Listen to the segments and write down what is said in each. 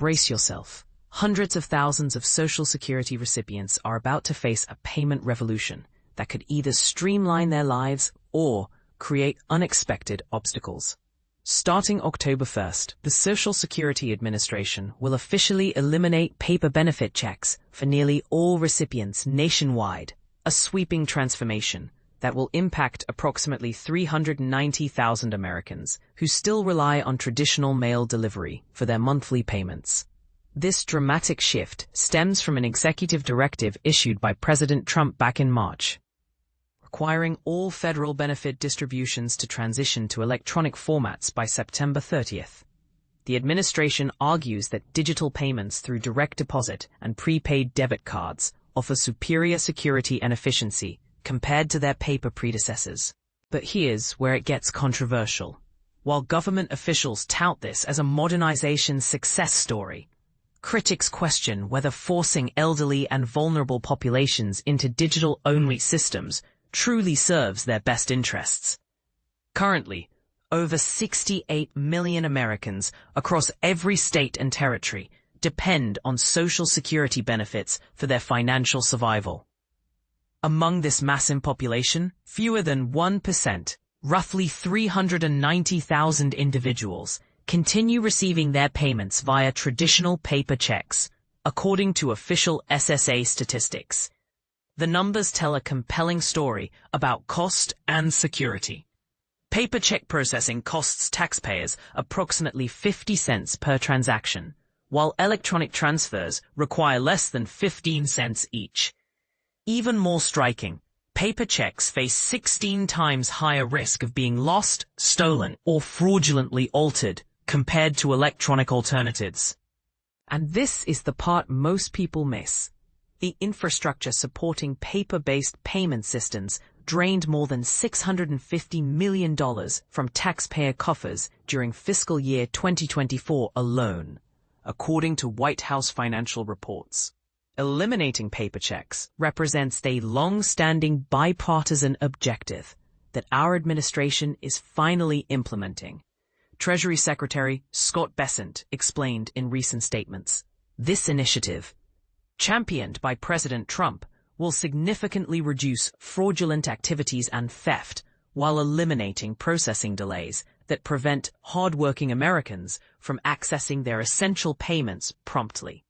Brace yourself. Hundreds of thousands of Social Security recipients are about to face a payment revolution that could either streamline their lives or create unexpected obstacles. Starting October 1st, the Social Security Administration will officially eliminate paper benefit checks for nearly all recipients nationwide, a sweeping transformation that will impact approximately 390,000 Americans who still rely on traditional mail delivery for their monthly payments. This dramatic shift stems from an executive directive issued by President Trump back in March, requiring all federal benefit distributions to transition to electronic formats by September 30th. The administration argues that digital payments through direct deposit and prepaid debit cards offer superior security and efficiency compared to their paper predecessors. But here's where it gets controversial. While government officials tout this as a modernization success story, critics question whether forcing elderly and vulnerable populations into digital-only systems truly serves their best interests. Currently, over 68 million Americans across every state and territory depend on Social Security benefits for their financial survival. Among this massive population, fewer than 1%, roughly 390,000 individuals, continue receiving their payments via traditional paper checks, according to official SSA statistics. The numbers tell a compelling story about cost and security. Paper check processing costs taxpayers approximately 50 cents per transaction, while electronic transfers require less than 15 cents each. Even more striking, paper checks face 16 times higher risk of being lost, stolen, or fraudulently altered compared to electronic alternatives. And this is the part most people miss. The infrastructure supporting paper-based payment systems drained more than $650 million from taxpayer coffers during fiscal year 2024 alone, according to White House financial reports. Eliminating paper checks represents a long-standing bipartisan objective that our administration is finally implementing. Treasury Secretary Scott Bessent explained in recent statements. This initiative, championed by President Trump, will significantly reduce fraudulent activities and theft while eliminating processing delays that prevent hardworking Americans from accessing their essential payments promptly.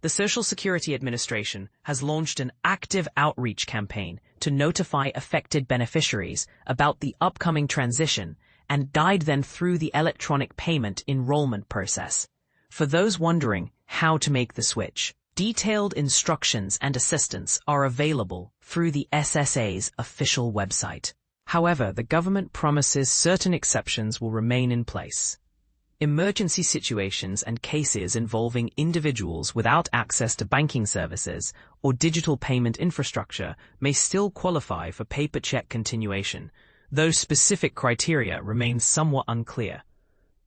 The Social Security Administration has launched an active outreach campaign to notify affected beneficiaries about the upcoming transition and guide them through the electronic payment enrollment process. For those wondering how to make the switch, detailed instructions and assistance are available through the SSA's official website. However, the government promises certain exceptions will remain in place. Emergency situations and cases involving individuals without access to banking services or digital payment infrastructure may still qualify for paper check continuation, though specific criteria remain somewhat unclear.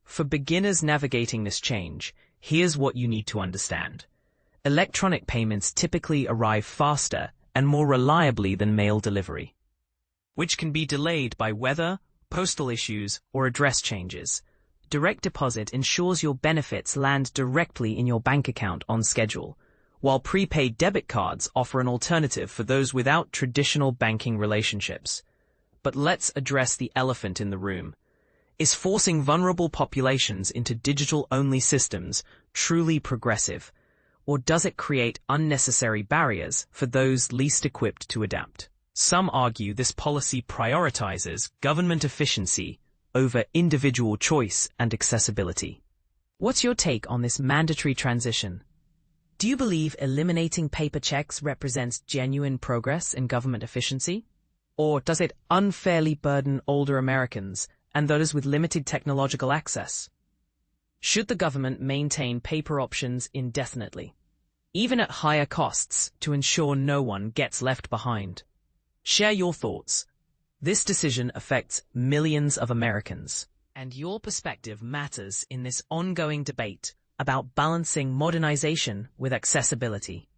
For beginners navigating this change, here's what you need to understand. Electronic payments typically arrive faster and more reliably than mail delivery, which can be delayed by weather, postal issues, or address changes. Direct deposit ensures your benefits land directly in your bank account on schedule, while prepaid debit cards offer an alternative for those without traditional banking relationships. But let's address the elephant in the room. Is forcing vulnerable populations into digital-only systems truly progressive, or does it create unnecessary barriers for those least equipped to adapt? Some argue this policy prioritizes government efficiency over individual choice and accessibility. What's your take on this mandatory transition? Do you believe eliminating paper checks represents genuine progress in government efficiency? Or does it unfairly burden older Americans and those with limited technological access? Should the government maintain paper options indefinitely, even at higher costs, to ensure no one gets left behind? Share your thoughts. This decision affects millions of Americans, and your perspective matters in this ongoing debate about balancing modernization with accessibility.